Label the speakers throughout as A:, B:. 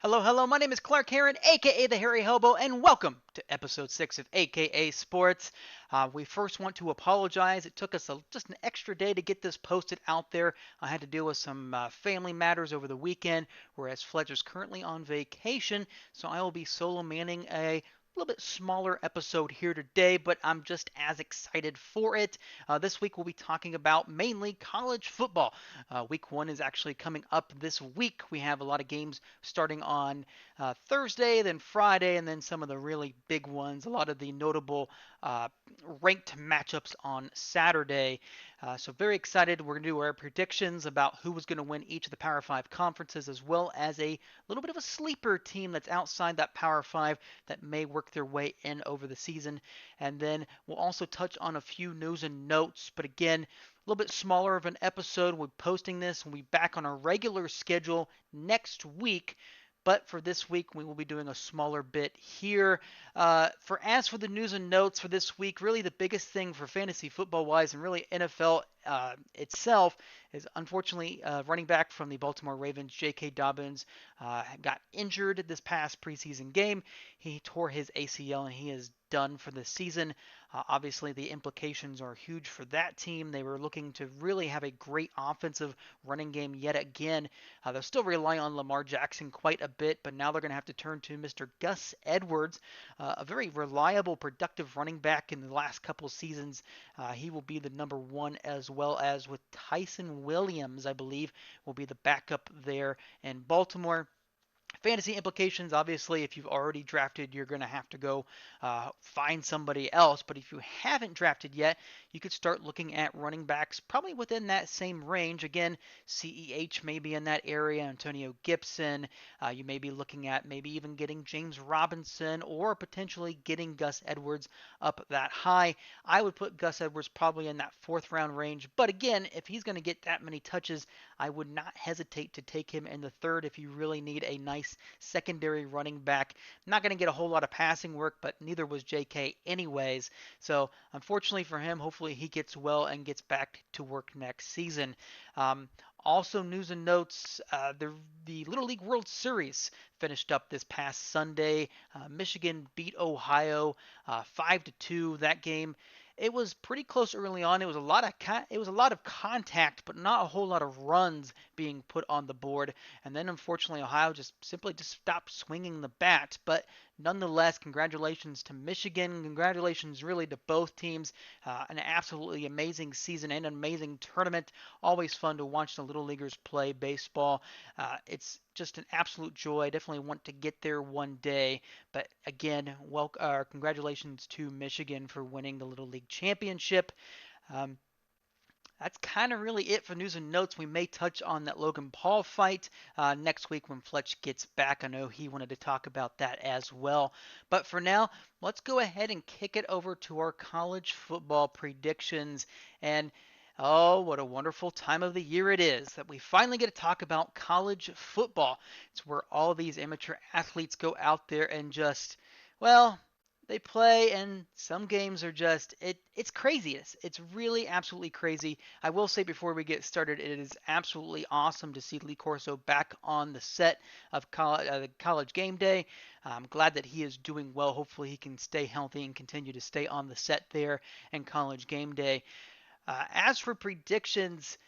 A: Hello, hello. My name is Clark Heron, aka the Hairy Hobo, and welcome to episode 6 of AKA Sports. We first want to apologize. It took us just an extra day to get this posted out there. I had to deal with some family matters over the weekend, whereas Fletcher's currently on vacation, so I will be solo manning a little bit smaller episode here today, but I'm just as excited for it. This week we'll be talking about mainly college football. Week one is actually coming up this week. We have a lot of games starting on Thursday, then Friday, and then some of the really big ones. A lot of the notable uh, ranked matchups on Saturday. So very excited. We're going to do our predictions about who was going to win each of the Power Five conferences, as well as a little bit of a sleeper team that's outside that Power Five that may work their way in over the season. And then we'll also touch on a few news and notes. But again, a little bit smaller of an episode. We're posting this. We'll be back on our regular schedule next week. But for this week, we will be doing a smaller bit here. As for the news and notes for this week, really the biggest thing for fantasy football wise and really NFL itself is unfortunately running back from the Baltimore Ravens, J.K. Dobbins, got injured this past preseason game. He tore his ACL and he is done for the season. Obviously, the implications are huge for that team. They were looking to really have a great offensive running game yet again. They'll still rely on Lamar Jackson quite a bit, but now they're going to have to turn to Mr. Gus Edwards, a very reliable, productive running back in the last couple seasons. He will be the number one, as well as with Tyson Williams, I believe, will be the backup there in Baltimore. Fantasy implications, obviously, if you've already drafted, you're going to have to go find somebody else. But if you haven't drafted yet, you could start looking at running backs probably within that same range. Again, CEH may be in that area, Antonio Gibson. You may be looking at maybe even getting James Robinson or potentially getting Gus Edwards up that high. I would put Gus Edwards probably in that fourth round range. But again, if he's going to get that many touches, I would not hesitate to take him in the third if you really need a nice secondary running back. Not going to get a whole lot of passing work, but neither was JK anyways. So unfortunately for him, hopefully he gets well and gets back to work next season. Um, also, news and notes: the Little League World Series finished up this past Sunday. Michigan beat Ohio 5-2. That game, it was pretty close early on. It was a lot of contact, but not a whole lot of runs being put on the board. And then unfortunately, Ohio just simply just stopped swinging the bat. But nonetheless, congratulations to Michigan. Congratulations really to both teams. An absolutely amazing season and an amazing tournament. Always fun to watch the little leaguers play baseball. It's just an absolute joy. I definitely want to get there one day. But again, congratulations to Michigan for winning the Little League Championship. Um, that's kind of really it for news and notes. We may touch on that Logan Paul fight next week when Fletch gets back. I know he wanted to talk about that as well. But for now, let's go ahead and kick it over to our college football predictions. And oh, what a wonderful time of the year it is that we finally get to talk about college football. It's where all these amateur athletes go out there and just, well, they play, and some games are just it's crazy. It's really absolutely crazy. I will say before we get started, it is absolutely awesome to see Lee Corso back on the set of college game day. I'm glad that he is doing well. Hopefully he can stay healthy and continue to stay on the set there in college game day. As for predictions,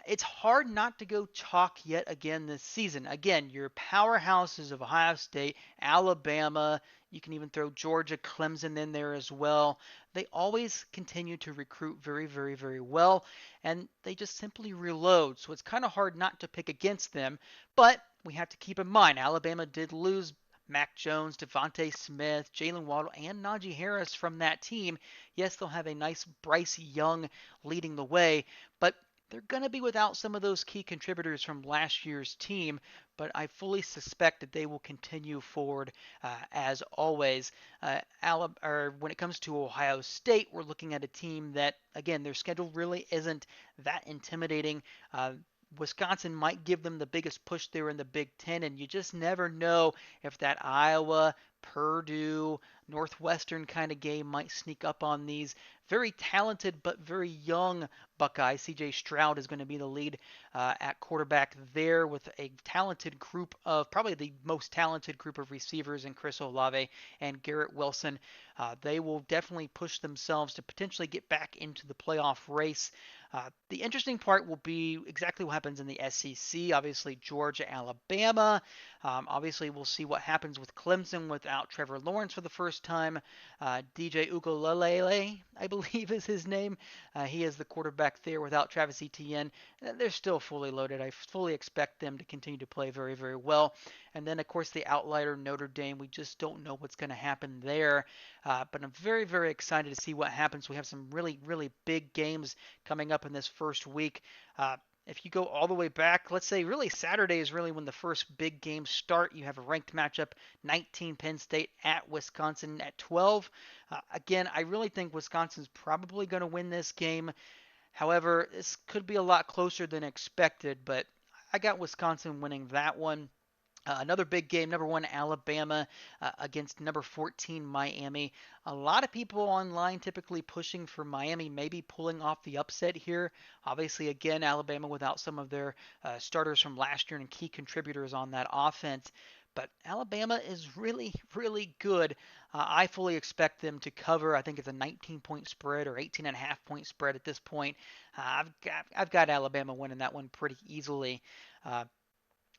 A: it's hard not to go chalk yet again this season. Again, your powerhouses of Ohio State, Alabama, you can even throw Georgia, Clemson in there as well. They always continue to recruit very, very, very well, and they just simply reload. So it's kind of hard not to pick against them. But we have to keep in mind, Alabama did lose Mac Jones, Devontae Smith, Jalen Waddle, and Najee Harris from that team. Yes, they'll have a nice Bryce Young leading the way, but they're going to be without some of those key contributors from last year's team, but I fully suspect that they will continue forward as always. When it comes to Ohio State, we're looking at a team that, again, their schedule really isn't that intimidating. Wisconsin might give them the biggest push there in the Big Ten, and you just never know if that Iowa, Purdue, Northwestern kind of game might sneak up on these. Very talented but very young Buckeyes. CJ Stroud is going to be the lead at quarterback there with a talented group of, probably the most talented group of receivers in Chris Olave and Garrett Wilson. They will definitely push themselves to potentially get back into the playoff race. The interesting part will be exactly what happens in the SEC. Obviously, Georgia, Alabama. Obviously, we'll see what happens with Clemson without Trevor Lawrence for the first time. DJ Ugalele, I believe is his name. He is the quarterback there without Travis Etienne. They're still fully loaded. I fully expect them to continue to play very, very well. And then, of course, the outlier Notre Dame. We just don't know what's going to happen there. But I'm very, very excited to see what happens. We have some really, really big games coming up in this first week. If you go all the way back, let's say really Saturday is really when the first big games start. You have a ranked matchup, 19 Penn State at Wisconsin at 12. Again, I really think Wisconsin's probably going to win this game. However, this could be a lot closer than expected, but I got Wisconsin winning that one. Another big game, number 1 Alabama against number 14 Miami. A lot of people online typically pushing for Miami, maybe pulling off the upset here. Obviously, again, Alabama without some of their starters from last year and key contributors on that offense. But Alabama is really, really good. I fully expect them to cover. I think it's a 19-point spread or 18.5-point spread at this point. I've got Alabama winning that one pretty easily. Uh,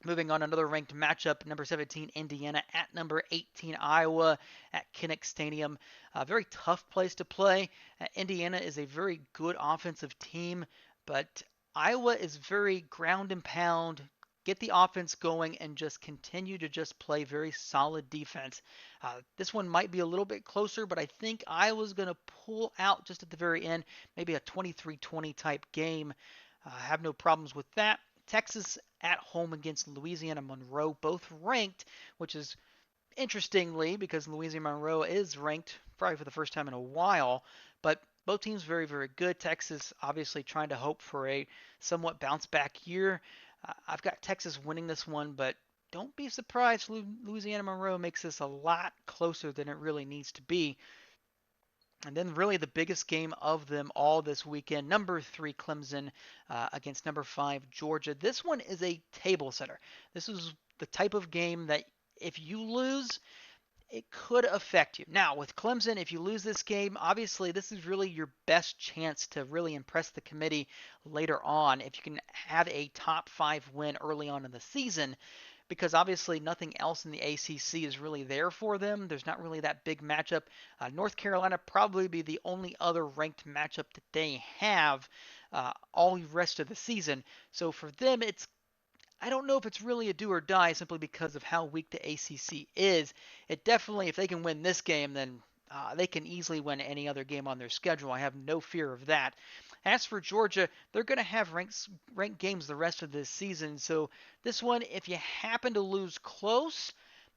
A: Moving on, another ranked matchup, number 17 Indiana at number 18 Iowa at Kinnick Stadium. A very tough place to play. Indiana is a very good offensive team, but Iowa is very ground and pound. Get the offense going and just continue to just play very solid defense. This one might be a little bit closer, but I think Iowa's going to pull out just at the very end, maybe a 23-20 type game. I have no problems with that. Texas at home against Louisiana Monroe, both ranked, which is interestingly because Louisiana Monroe is ranked probably for the first time in a while, but both teams very, very good. Texas obviously trying to hope for a somewhat bounce back year. I've got Texas winning this one, but don't be surprised Louisiana Monroe makes this a lot closer than it really needs to be. And then really the biggest game of them all this weekend, number 3 Clemson against number 5 Georgia. This one is a table setter. This is the type of game that if you lose, it could affect you. Now, with Clemson, if you lose this game, obviously this is really your best chance to really impress the committee later on if you can have a top 5 win early on in the season, because obviously nothing else in the ACC is really there for them. There's not really that big matchup. North Carolina probably be the only other ranked matchup that they have all the rest of the season. So for them, I don't know if it's really a do or die simply because of how weak the ACC is. It definitely, if they can win this game, then they can easily win any other game on their schedule. I have no fear of that. As for Georgia, they're going to have ranked games the rest of this season. So this one, if you happen to lose close,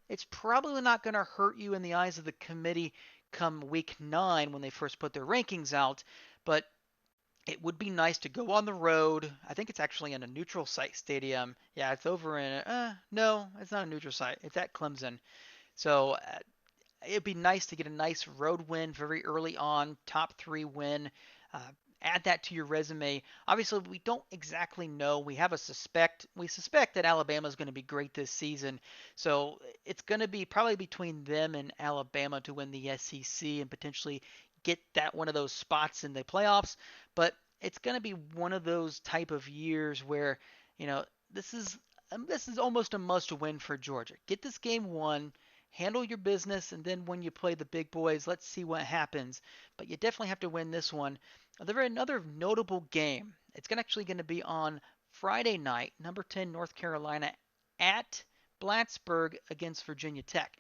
A: it's probably not going to hurt you in the eyes of the committee come week 9 when they first put their rankings out. But it would be nice to go on the road. I think it's actually in a neutral site stadium. Yeah, it's over in no, it's not a neutral site. It's at Clemson. So it'd be nice to get a nice road win very early on, top 3 win. Uh, Add that to your resume. Obviously, we don't exactly know. We suspect that Alabama is going to be great this season. So it's going to be probably between them and Alabama to win the SEC and potentially get that one of those spots in the playoffs. But it's going to be one of those type of years where, you know, this is this is almost a must win for Georgia. Get this game won, handle your business, and then when you play the big boys, let's see what happens. But you definitely have to win this one. There another notable game. It's actually going to be on Friday night, number 10 North Carolina at Plattsburgh against Virginia Tech.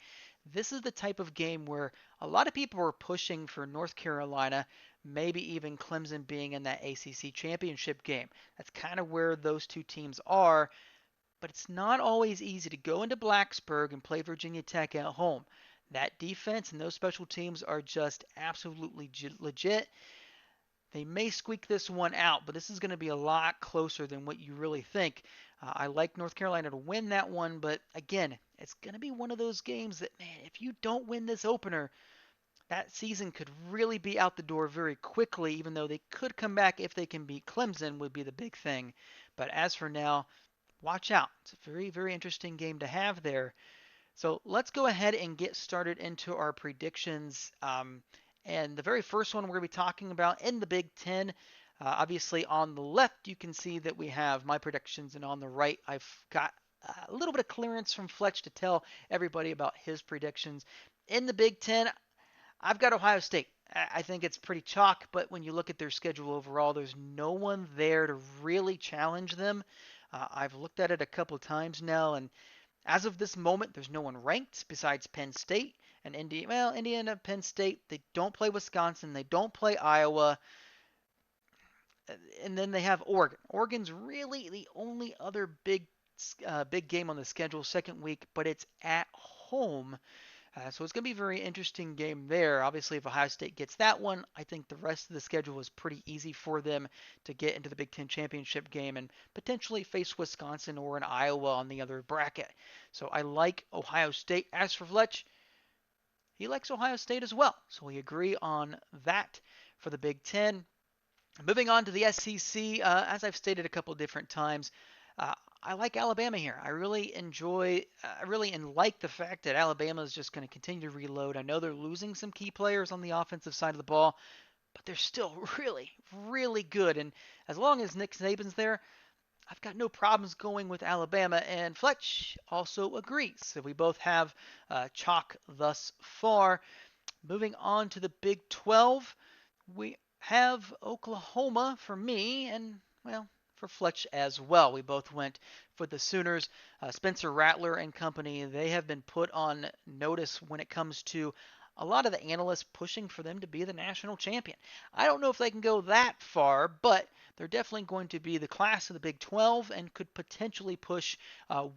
A: This is the type of game where a lot of people are pushing for North Carolina, maybe even Clemson being in that ACC championship game. That's kind of where those two teams are, but it's not always easy to go into Blacksburg and play Virginia Tech at home. That defense and those special teams are just absolutely legit. They may squeak this one out, but this is going to be a lot closer than what you really think. I like North Carolina to win that one, but again, it's going to be one of those games that, man, if you don't win this opener, that season could really be out the door very quickly, even though they could come back if they can beat Clemson, would be the big thing. But as for now, watch out. It's a very, very interesting game to have there. So let's go ahead and get started into our predictions. And the very first one we're going to be talking about in the Big Ten. Obviously, on the left, you can see that we have my predictions, and on the right, I've got a little bit of clearance from Fletch to tell everybody about his predictions. In the Big Ten, I've got Ohio State. I think it's pretty chalk, but when you look at their schedule overall, there's no one there to really challenge them. I've looked at it a couple times now, and as of this moment, there's no one ranked besides Penn State and Indiana. Well, Indiana, Penn State. They don't play Wisconsin. They don't play Iowa. And then they have Oregon. Oregon's really the only other big game on the schedule, second week, but it's at home. So it's going to be a very interesting game there. Obviously, if Ohio State gets that one, I think the rest of the schedule is pretty easy for them to get into the Big Ten championship game and potentially face Wisconsin or an Iowa on the other bracket. So I like Ohio State. As for Fletch, he likes Ohio State as well. So we agree on that for the Big Ten. Moving on to the SEC, as I've stated a couple different times, uh, I like Alabama here. I really like the fact that Alabama is just going to continue to reload. I know they're losing some key players on the offensive side of the ball, but they're still really, really good. And as long as Nick Saban's there, I've got no problems going with Alabama. And Fletch also agrees. So we both have chalk thus far. Moving on to the Big 12, we have Oklahoma for me, and, well, for Fletch as well. We both went for the Sooners. Spencer Rattler and company, they have been put on notice when it comes to a lot of the analysts pushing for them to be the national champion. I don't know if they can go that far, but they're definitely going to be the class of the Big 12 and could potentially push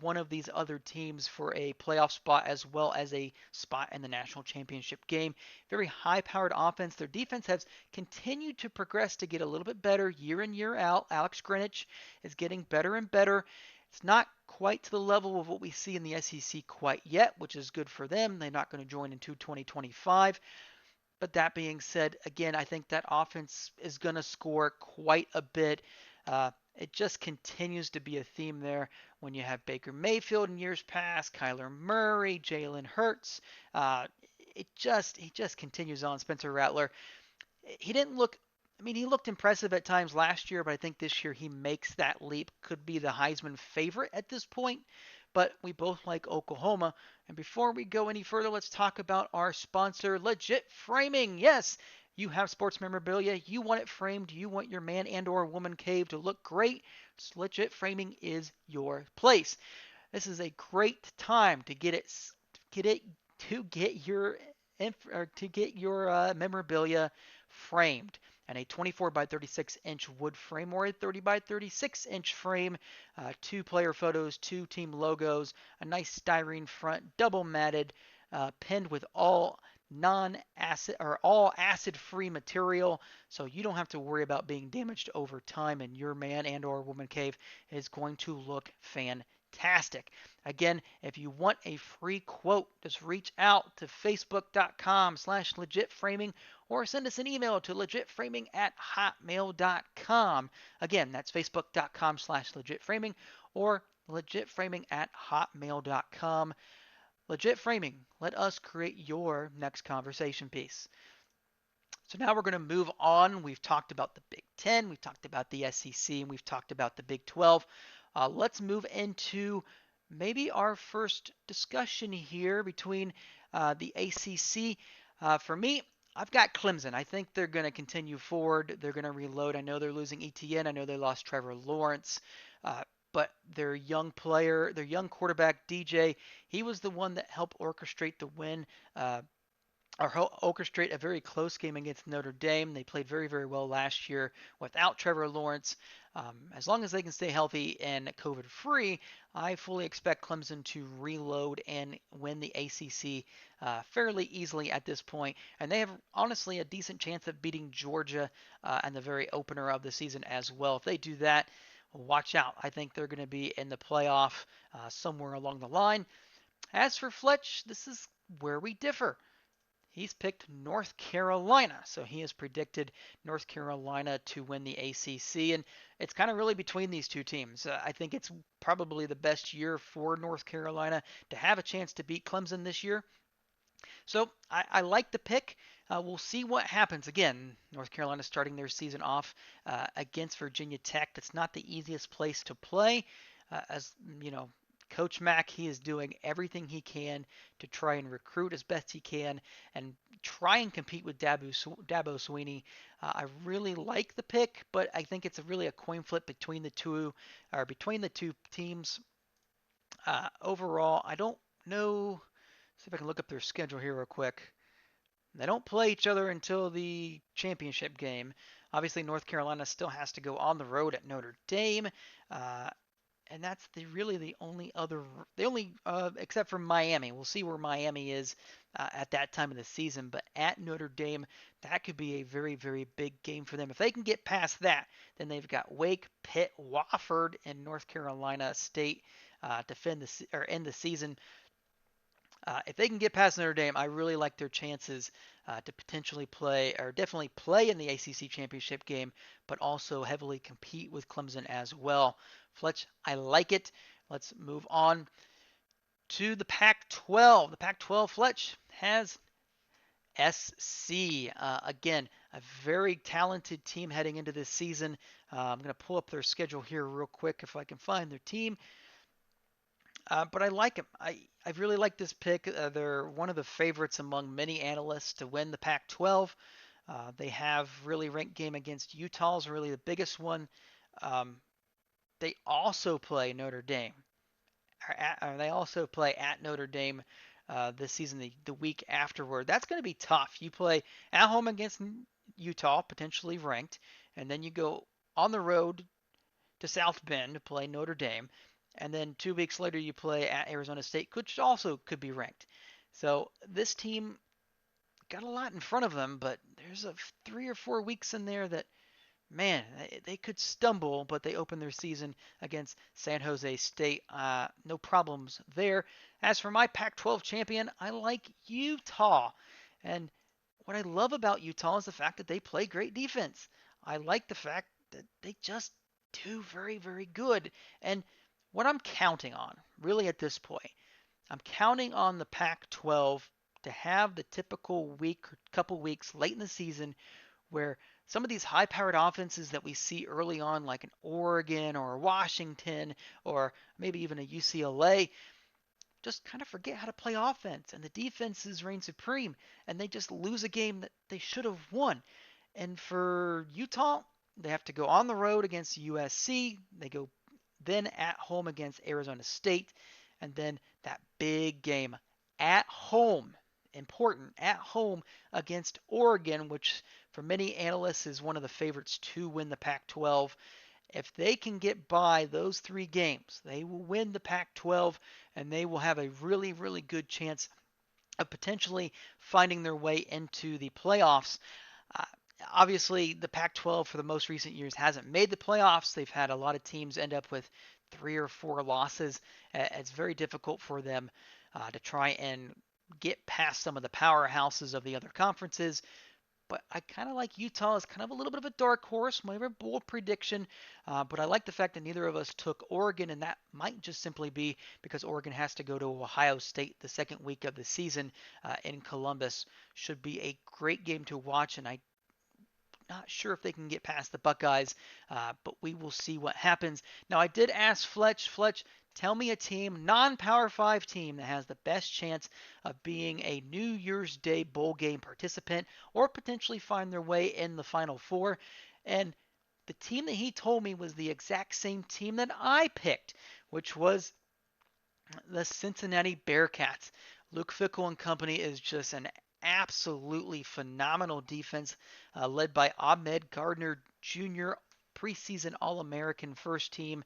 A: one of these other teams for a playoff spot as well as a spot in the national championship game. Very high powered offense. Their defense has continued to progress to get a little bit better year in, year out. Alex Greenwich is getting better and better. It's not quite to the level of what we see in the SEC quite yet, which is good for them. They're not going to join into 2025. But that being said, again, I think that offense is going to score quite a bit. It just continues to be a theme there when you have Baker Mayfield in years past, Kyler Murray, Jalen Hurts. Uh, he just continues on. Spencer Rattler, he didn't look. I mean, he looked impressive at times last year, but I think this year he makes that leap. Could be the Heisman favorite at this point. But we both like Oklahoma. And before we go any further, let's talk about our sponsor, Legit Framing. Yes, you have sports memorabilia. You want it framed. You want your man and/or woman cave to look great. Legit Framing is your place. This is a great time to get it to get your memorabilia framed. And a 24 by 36 inch wood frame or a 30 by 36 inch frame, two player photos, two team logos, a nice styrene front, double matted, pinned with all non-acid or all acid-free material, so you don't have to worry about being damaged over time, and your man and or woman cave is going to look fantastic. Again, if you want a free quote, just reach out to facebook.com/legitframing or send us an email to legitframing@hotmail.com. Again, that's facebook.com/legitframing or legitframing@hotmail.com. Legit Framing, let us create your next conversation piece. So now we're going to move on. We've talked about the Big Ten, we've talked about the SEC, and we've talked about the Big 12. Let's move into maybe our first discussion here between the ACC. For me, I've got Clemson. I think they're going to continue forward. They're going to reload. I know they're losing ETN. I know they lost Trevor Lawrence. But their young player, their young quarterback, DJ, he was the one that helped orchestrate the win. Or orchestrate a very close game against Notre Dame. They played very, very well last year without Trevor Lawrence. As long as they can stay healthy and COVID free, I fully expect Clemson to reload and win the ACC fairly easily at this point. And they have honestly a decent chance of beating Georgia in the very opener of the season as well. If they do that, watch out. I think they're going to be in the playoff somewhere along the line. As for Fletch, this is where we differ. He's picked North Carolina, so he has predicted North Carolina to win the ACC, and it's kind of really between these two teams. I think it's probably the best year for North Carolina to have a chance to beat Clemson this year. So I like the pick. We'll see what happens. Again, North Carolina starting their season off against Virginia Tech. That's not the easiest place to play. As you know, Coach Mack, he is doing everything he can to try and recruit as best he can and try and compete with Dabo Swinney. I really like the pick, but I think it's really a coin flip between the two, or between the two teams. Overall, I don't know. See if I can look up their schedule here real quick. They don't play each other until the championship game. Obviously, North Carolina still has to go on the road at Notre Dame, uh, and that's really the only except for Miami. We'll see where Miami is at that time of the season, but at Notre Dame, that could be a very, very big game for them. If they can get past that, then they've got Wake, Pitt, Wofford, and North Carolina State defend the or end the season. If they can get past Notre Dame, I really like their chances to potentially play, or definitely play in the ACC championship game, but also heavily compete with Clemson as well. Fletch, I like it. Let's move on to the Pac-12. The Pac-12, Fletch, has SC. Again, a very talented team heading into this season. I'm going to pull up their schedule here real quick if I can find their team. But I like him. I really like this pick. They're one of the favorites among many analysts to win the Pac-12. They have really ranked game against Utah is really the biggest one. Um, they also play Notre Dame. Or they also play at Notre Dame this season, the week afterward. That's going to be tough. You play at home against Utah, potentially ranked, and then you go on the road to South Bend to play Notre Dame, and then 2 weeks later you play at Arizona State, which also could be ranked. So this team got a lot in front of them, but there's 3 or 4 weeks in there that, man, they could stumble, but they open their season against San Jose State. No problems there. As for my Pac-12 champion, I like Utah. And what I love about Utah is the fact that they play great defense. I like the fact that they just do very, very good. And what I'm counting on, really at this point, I'm counting on the Pac-12 to have the typical week or couple weeks late in the season where some of these high powered offenses that we see early on, like an Oregon or Washington or maybe even a UCLA, just kind of forget how to play offense and the defenses reign supreme and they just lose a game that they should have won. And for Utah, they have to go on the road against USC. They go then at home against Arizona State, and then that big game at home, important, at home against Oregon, which for many analysts is one of the favorites to win the Pac-12. If they can get by those 3 games, they will win the Pac-12 and they will have a really, really good chance of potentially finding their way into the playoffs. Uh, Obviously, the Pac-12 for the most recent years hasn't made the playoffs. They've had a lot of teams end up with 3 or 4 losses. It's very difficult for them to try and get past some of the powerhouses of the other conferences. But I kind of like Utah as kind of a little bit of a dark horse, maybe a bold prediction. But I like the fact that neither of us took Oregon, and that might just simply be because Oregon has to go to Ohio State the second week of the season in Columbus. Should be a great game to watch, and I'm not sure if they can get past the Buckeyes, but we will see what happens. Now, I did ask Fletch, tell me a team, non-Power 5 team, that has the best chance of being a New Year's Day bowl game participant or potentially find their way in the Final Four. And the team that he told me was the exact same team that I picked, which was the Cincinnati Bearcats. Luke Fickell and company is just an absolutely phenomenal defense led by Ahmed Gardner Jr., preseason All American first team.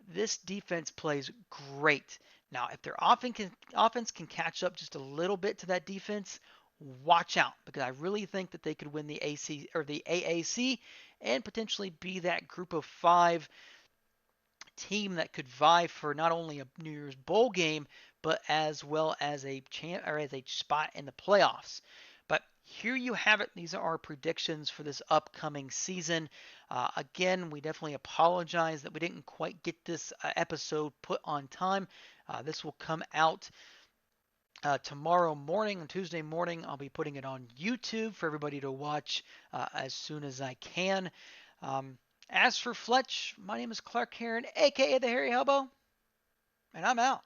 A: This defense plays great. Now, if their offense can catch up just a little bit to that defense, watch out because I really think that they could win the AC or the AAC and potentially be that group of 5 team that could vie for not only a New Year's Bowl game, but as well as as a spot in the playoffs. But here you have it. These are our predictions for this upcoming season. Again, we definitely apologize that we didn't quite get this episode put on time. This will come out tomorrow morning, on Tuesday morning. I'll be putting it on YouTube for everybody to watch as soon as I can. As for Fletch, my name is Clark Heron, aka the Hairy Hobo, and I'm out.